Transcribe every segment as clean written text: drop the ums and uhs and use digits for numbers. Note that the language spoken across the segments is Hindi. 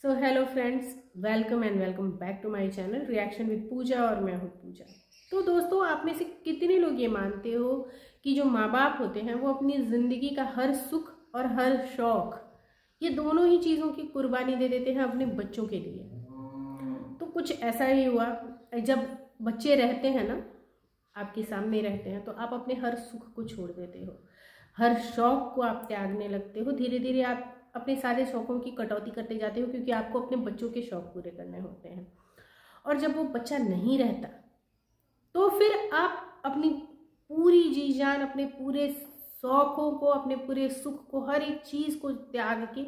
So hello friends, welcome and welcome back to my channel reaction with Pooja. और मैं हूँ पूजा। तो दोस्तों, आप में से कितने लोग ये मानते हो कि जो माँ बाप होते हैं वो अपनी ज़िंदगी का हर सुख और हर शौक, ये दोनों ही चीज़ों की कुर्बानी दे देते हैं अपने बच्चों के लिए। तो कुछ ऐसा ही हुआ। जब बच्चे रहते हैं ना, आपके सामने रहते हैं, तो आप अपने हर सुख को छोड़ देते हो, हर शौक को आप त्यागने लगते हो। धीरे धीरे आप अपने सारे शौकों की कटौती करते जाते हो, क्योंकि आपको अपने बच्चों के शौक पूरे करने होते हैं। और जब वो बच्चा नहीं रहता तो फिर आप अपनी पूरी जी जान, अपने पूरे शौकों को, अपने पूरे सुख को, हर एक चीज़ को त्याग के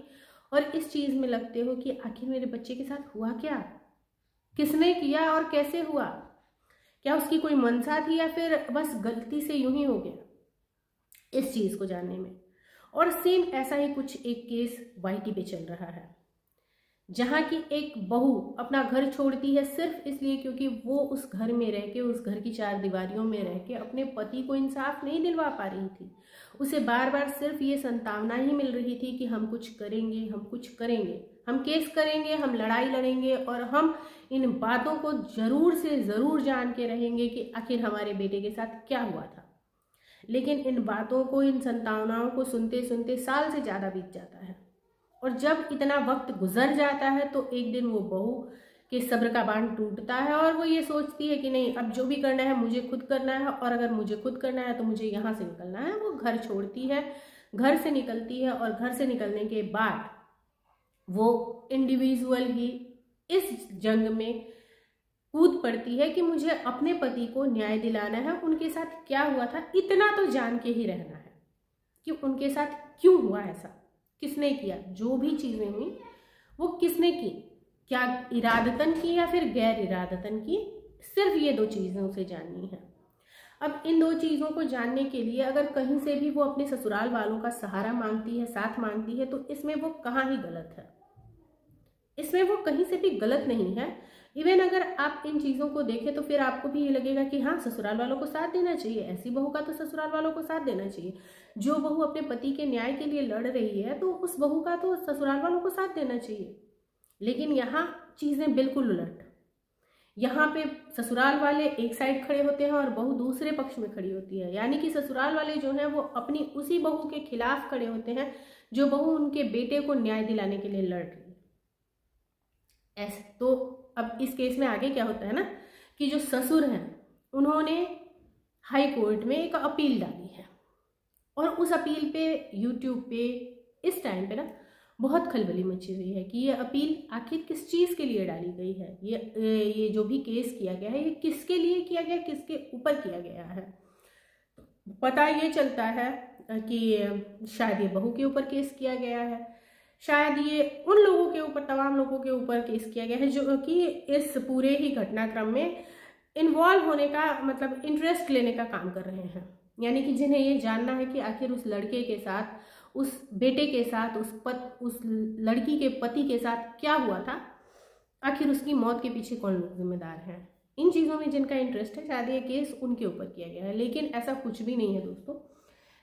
और इस चीज़ में लगते हो कि आखिर मेरे बच्चे के साथ हुआ क्या, किसने किया और कैसे हुआ, क्या उसकी कोई मंशा थी या फिर बस गलती से यूं ही हो गया, इस चीज़ को जानने में। और सेम ऐसा ही कुछ एक केस वाईटी पे चल रहा है, जहाँ की एक बहू अपना घर छोड़ती है सिर्फ इसलिए क्योंकि वो उस घर में रह के, उस घर की चार दीवारियों में रह के अपने पति को इंसाफ नहीं दिलवा पा रही थी। उसे बार बार सिर्फ ये संतावना ही मिल रही थी कि हम कुछ करेंगे, हम कुछ करेंगे, हम केस करेंगे, हम लड़ाई लड़ेंगे और हम इन बातों को जरूर से ज़रूर जान के रहेंगे कि आखिर हमारे बेटे के साथ क्या हुआ था। लेकिन इन बातों को, इन संतावनाओं को सुनते सुनते साल से ज़्यादा बीत जाता है। और जब इतना वक्त गुजर जाता है तो एक दिन वो बहू के सब्र का बांध टूटता है और वो ये सोचती है कि नहीं, अब जो भी करना है मुझे खुद करना है, और अगर मुझे खुद करना है तो मुझे यहाँ से निकलना है। वो घर छोड़ती है, घर से निकलती है, और घर से निकलने के बाद वो इंडिविजुअल ही इस जंग में कूद पड़ती है कि मुझे अपने पति को न्याय दिलाना है। उनके साथ क्या हुआ था इतना तो जान के ही रहना है कि उनके साथ क्यों हुआ ऐसा, किसने किया, जो भी चीज़ें हुई वो किसने की, क्या इरादतन की या फिर गैर इरादतन की, सिर्फ ये दो चीज़ें उसे जाननी है। अब इन दो चीज़ों को जानने के लिए अगर कहीं से भी वो अपने ससुराल वालों का सहारा मांगती है, साथ मांगती है, तो इसमें वो कहाँ ही गलत है, इसमें वो कहीं से भी गलत नहीं है। इवन अगर आप इन चीज़ों को देखें तो फिर आपको भी ये लगेगा कि हाँ, ससुराल वालों को साथ देना चाहिए, ऐसी बहू का तो ससुराल वालों को साथ देना चाहिए। जो बहू अपने पति के न्याय के लिए लड़ रही है तो उस बहू का तो ससुराल वालों को साथ देना चाहिए। लेकिन यहाँ चीज़ें बिल्कुल उलट। यहाँ पे ससुराल वाले एक साइड खड़े होते हैं और बहू दूसरे पक्ष में खड़ी होती है। यानी कि ससुराल वाले जो हैं वो अपनी उसी बहू के खिलाफ खड़े होते हैं जो बहू उनके बेटे को न्याय दिलाने के लिए लड़ रही है। ऐसे तो अब इस केस में आगे क्या होता है ना कि जो ससुर हैं उन्होंने हाई कोर्ट में एक अपील डाली है, और उस अपील पे यूट्यूब पे इस टाइम पे ना बहुत खलबली मची हुई है कि ये अपील आखिर किस चीज़ के लिए डाली गई है, ये जो भी केस किया गया है ये किसके लिए किया गया, किसके ऊपर किया गया है। पता ये चलता है कि शायद ये बहू के ऊपर केस किया गया है, शायद ये उन लोगों के ऊपर, तमाम लोगों के ऊपर केस किया गया है जो कि इस पूरे ही घटनाक्रम में इन्वॉल्व होने का, मतलब इंटरेस्ट लेने का काम कर रहे हैं। यानी कि जिन्हें ये जानना है कि आखिर उस लड़के के साथ, उस बेटे के साथ, उस लड़की के पति के साथ क्या हुआ था, आखिर उसकी मौत के पीछे कौन लोग जिम्मेदार हैं। इन चीज़ों में जिनका इंटरेस्ट है, शायद ये केस उनके ऊपर किया गया है। लेकिन ऐसा कुछ भी नहीं है दोस्तों।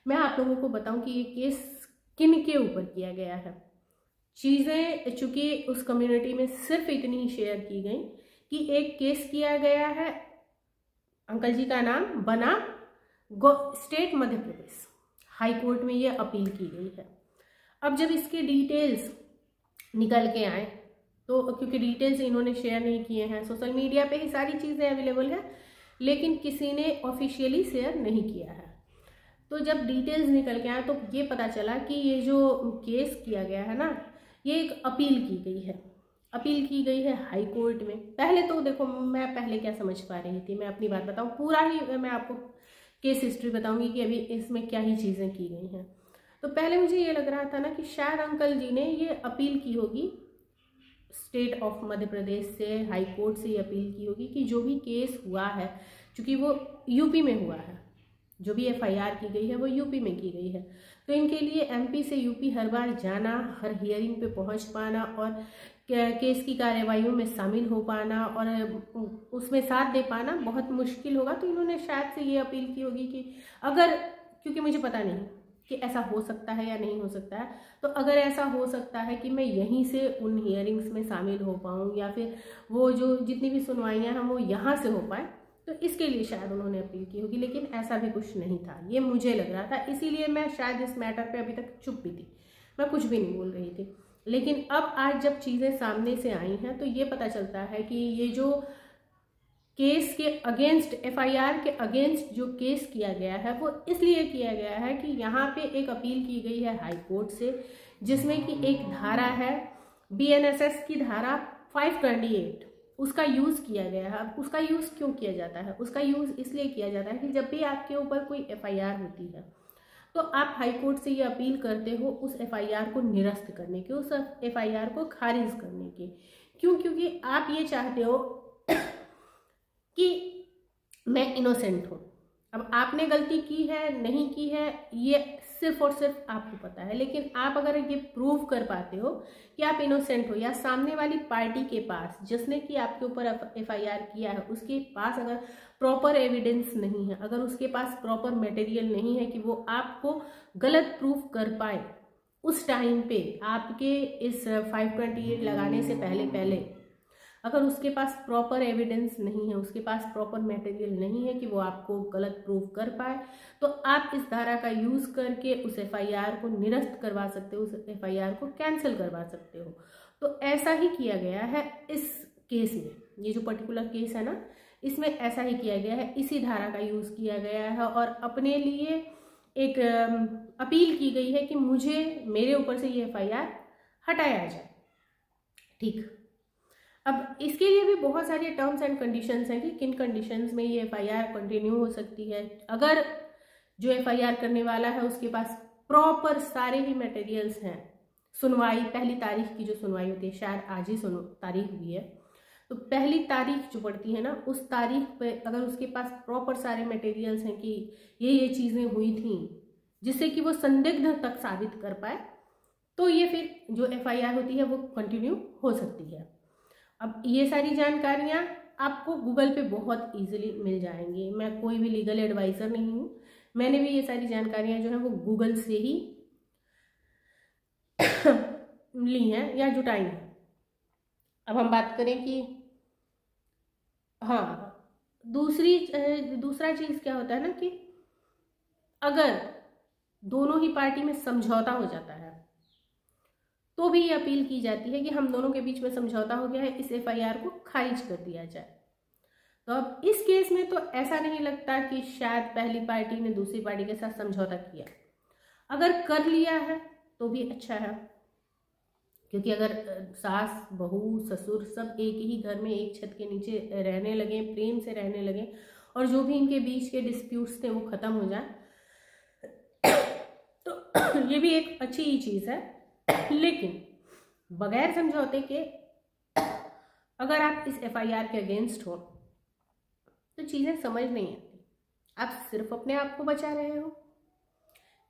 मैं आप लोगों को बताऊं कि ये केस किन के ऊपर किया गया है। चीज़ें चूँकि उस कम्युनिटी में सिर्फ इतनी शेयर की गई कि एक केस किया गया है, अंकल जी का नाम बना state Madhya Pradesh high court में ये अपील की गई है। अब जब इसके डिटेल्स निकल के आए तो, क्योंकि डिटेल्स इन्होंने शेयर नहीं किए हैं, सोशल मीडिया पे ही सारी चीज़ें अवेलेबल है, लेकिन किसी ने ऑफिशियली शेयर नहीं किया है। तो जब डिटेल्स निकल के आए तो ये पता चला कि ये जो केस किया गया है ना, ये एक अपील की गई है। अपील की गई है हाई कोर्ट में। पहले तो देखो, मैं पहले क्या समझ पा रही थी, मैं अपनी बात बताऊं, पूरा ही मैं आपको केस हिस्ट्री बताऊंगी कि अभी इसमें क्या ही चीज़ें की गई हैं। तो पहले मुझे ये लग रहा था ना कि शायद अंकल जी ने ये अपील की होगी स्टेट ऑफ मध्य प्रदेश से, हाई कोर्ट से ये अपील की होगी कि जो भी केस हुआ है, चूँकि वो यूपी में हुआ है, जो भी एफआईआर की गई है वो यूपी में की गई है, तो इनके लिए एमपी से यूपी हर बार जाना, हर हियरिंग पे पहुंच पाना और केस की कार्यवाहियों में शामिल हो पाना और उसमें साथ दे पाना बहुत मुश्किल होगा। तो इन्होंने शायद से ये अपील की होगी कि अगर, क्योंकि मुझे पता नहीं कि ऐसा हो सकता है या नहीं हो सकता है। तो अगर ऐसा हो सकता है कि मैं यहीं से उन हियरिंग्स में शामिल हो पाऊँ या फिर वो जो जितनी भी सुनवाइयाँ हैं वो यहाँ से हो पाए, तो इसके लिए शायद उन्होंने अपील की होगी। लेकिन ऐसा भी कुछ नहीं था, ये मुझे लग रहा था, इसीलिए मैं शायद इस मैटर पे अभी तक चुप भी थी, मैं कुछ भी नहीं बोल रही थी। लेकिन अब आज जब चीज़ें सामने से आई हैं तो ये पता चलता है कि ये जो केस के अगेंस्ट, एफआईआर के अगेंस्ट जो केस किया गया है वो इसलिए किया गया है कि यहाँ पे एक अपील की गई है हाई कोर्ट से, जिसमें कि एक धारा है बीएनएसएस की धारा 528, उसका यूज़ किया गया है। अब उसका यूज़ क्यों किया जाता है? उसका यूज़ इसलिए किया जाता है कि जब भी आपके ऊपर कोई एफआईआर होती है तो आप हाई कोर्ट से ये अपील करते हो उस एफआईआर को निरस्त करने की, उस एफआईआर को खारिज करने की। क्यों? क्योंकि आप ये चाहते हो कि मैं इनोसेंट हूँ। अब आपने गलती की है नहीं की है ये सिर्फ और सिर्फ आपको पता है, लेकिन आप अगर ये प्रूव कर पाते हो कि आप इनोसेंट हो, या सामने वाली पार्टी के पास जिसने कि आपके ऊपर एफआईआर किया है उसके पास अगर प्रॉपर एविडेंस नहीं है, अगर उसके पास प्रॉपर मटेरियल नहीं है कि वो आपको गलत प्रूफ कर पाए, उस टाइम पे आपके इस 528 लगाने से पहले अगर उसके पास प्रॉपर एविडेंस नहीं है, उसके पास प्रॉपर मटेरियल नहीं है कि वो आपको गलत प्रूव कर पाए, तो आप इस धारा का यूज़ करके उस एफआईआर को निरस्त करवा सकते हो, उस एफआईआर को कैंसिल करवा सकते हो। तो ऐसा ही किया गया है इस केस में। ये जो पर्टिकुलर केस है ना, इसमें ऐसा ही किया गया है, इसी धारा का यूज़ किया गया है और अपने लिए एक अपील की गई है कि मुझे, मेरे ऊपर से ये एफआईआर हटाया जाए। ठीक, अब इसके लिए भी बहुत सारे टर्म्स एंड कंडीशंस हैं कि किन कंडीशंस में ये एफआईआर कंटिन्यू हो सकती है। अगर जो एफआईआर करने वाला है उसके पास प्रॉपर सारे ही मटेरियल्स हैं, सुनवाई, पहली तारीख की जो सुनवाई होती है, शायद आज ही तारीख हुई है, तो पहली तारीख जो पड़ती है ना, उस तारीख पे अगर उसके पास प्रॉपर सारे मटेरियल्स हैं कि ये चीज़ें हुई थी जिससे कि वो संदिग्ध तक साबित कर पाए, तो ये फिर जो एफआईआर होती है वो कंटिन्यू हो सकती है। अब ये सारी जानकारियाँ आपको गूगल पे बहुत इजीली मिल जाएंगी। मैं कोई भी लीगल एडवाइज़र नहीं हूँ, मैंने भी ये सारी जानकारियाँ जो हैं वो गूगल से ही ली हैं या जुटाई हैं। अब हम बात करें कि हाँ, दूसरा चीज़ क्या होता है ना कि अगर दोनों ही पार्टी में समझौता हो जाता है तो भी ये अपील की जाती है कि हम दोनों के बीच में समझौता हो गया है, इस एफआईआर को खारिज कर दिया जाए। तो अब इस केस में तो ऐसा नहीं लगता कि शायद पहली पार्टी ने दूसरी पार्टी के साथ समझौता किया। अगर कर लिया है तो भी अच्छा है, क्योंकि अगर सास, बहू, ससुर सब एक ही घर में एक छत के नीचे रहने लगे, प्रेम से रहने लगे और जो भी इनके बीच के डिस्प्यूट्स थे वो खत्म हो जाए, तो ये भी एक अच्छी ही चीज़ है। लेकिन बगैर समझौते के अगर आप इस एफआईआर के अगेंस्ट हो तो चीज़ें समझ नहीं आती। आप सिर्फ अपने आप को बचा रहे हो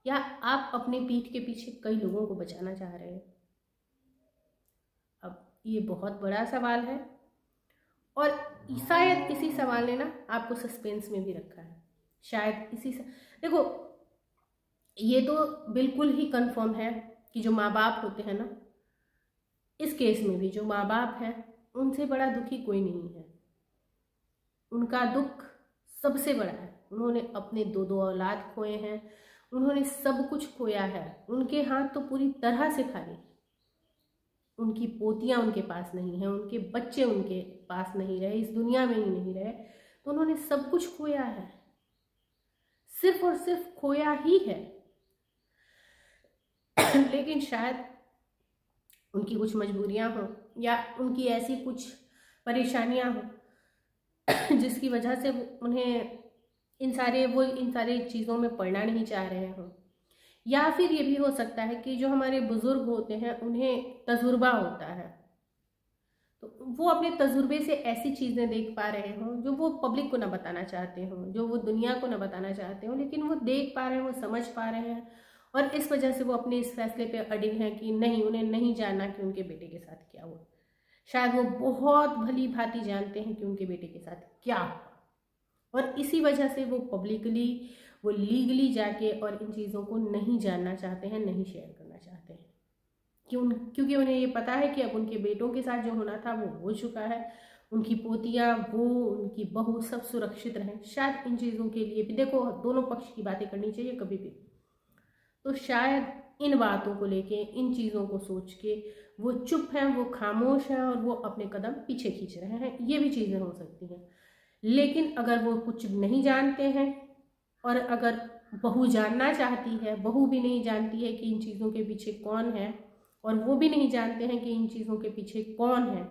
या आप अपने पीठ के पीछे कई लोगों को बचाना चाह रहे हो? अब ये बहुत बड़ा सवाल है और शायद इसी सवाल ने ना आपको सस्पेंस में भी रखा है। शायद देखो, ये तो बिल्कुल ही कंफर्म है कि जो माँ बाप होते हैं ना, इस केस में भी जो माँ बाप हैं उनसे बड़ा दुखी कोई नहीं है। उनका दुख सबसे बड़ा है। उन्होंने अपने दो औलाद खोए हैं, उन्होंने सब कुछ खोया है, उनके हाथ तो पूरी तरह से खाली। उनकी पोतियां उनके पास नहीं है, उनके बच्चे उनके पास नहीं रहे, इस दुनिया में ही नहीं रहे, तो उन्होंने सब कुछ खोया है, सिर्फ और सिर्फ खोया ही है। लेकिन शायद उनकी कुछ मजबूरियां हो या उनकी ऐसी कुछ परेशानियां हो जिसकी वजह से उन्हें इन सारे चीज़ों में पड़ना नहीं चाह रहे हों। या फिर ये भी हो सकता है कि जो हमारे बुजुर्ग होते हैं उन्हें तजुर्बा होता है, तो वो अपने तजुर्बे से ऐसी चीज़ें देख पा रहे हों जो वो पब्लिक को ना बताना चाहते हों, जो वो दुनिया को ना बताना चाहते हों, लेकिन वो देख पा रहे हैं, वो समझ पा रहे हैं और इस वजह से वो अपने इस फैसले पे अडिग हैं कि नहीं, उन्हें नहीं जानना कि उनके बेटे के साथ क्या हुआ। शायद वो बहुत भली भांति जानते हैं कि उनके बेटे के साथ क्या हुआ और इसी वजह से वो पब्लिकली वो लीगली जाके और इन चीज़ों को नहीं जानना चाहते हैं, नहीं शेयर करना चाहते हैं। क्योंकि उन्हें ये पता है कि अब उनके बेटों के साथ जो होना था वो हो चुका है, उनकी पोतियाँ, वो उनकी बहू सब सुरक्षित रहें। शायद इन चीज़ों के लिए भी, देखो दोनों पक्ष की बातें करनी चाहिए कभी भी, तो शायद इन बातों को लेके, इन चीज़ों को सोच के वो चुप हैं, वो खामोश हैं और वो अपने कदम पीछे खींच रहे हैं। ये भी चीज़ें हो सकती हैं। लेकिन अगर वो कुछ नहीं जानते हैं और अगर बहू जानना चाहती है, बहू भी नहीं जानती है कि इन चीज़ों के पीछे कौन है और वो भी नहीं जानते हैं कि इन चीज़ों के पीछे कौन है,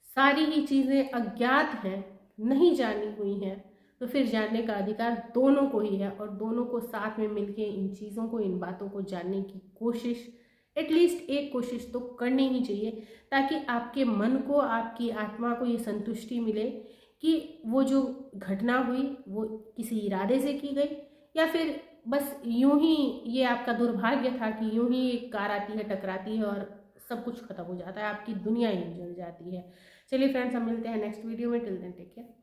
सारी ही चीज़ें अज्ञात हैं, नहीं जानी हुई हैं, तो फिर जानने का अधिकार दोनों को ही है और दोनों को साथ में मिलके इन चीज़ों को, इन बातों को जानने की कोशिश, एटलीस्ट एक कोशिश तो करनी ही चाहिए, ताकि आपके मन को, आपकी आत्मा को ये संतुष्टि मिले कि वो जो घटना हुई वो किसी इरादे से की गई या फिर बस यूं ही ये आपका दुर्भाग्य था कि यूं ही एक कार आती है, टकराती है और सब कुछ खत्म हो जाता है, आपकी दुनिया ही जल जाती है। चलिए फ्रेंड्स, हम मिलते हैं नेक्स्ट वीडियो में। Till then take care.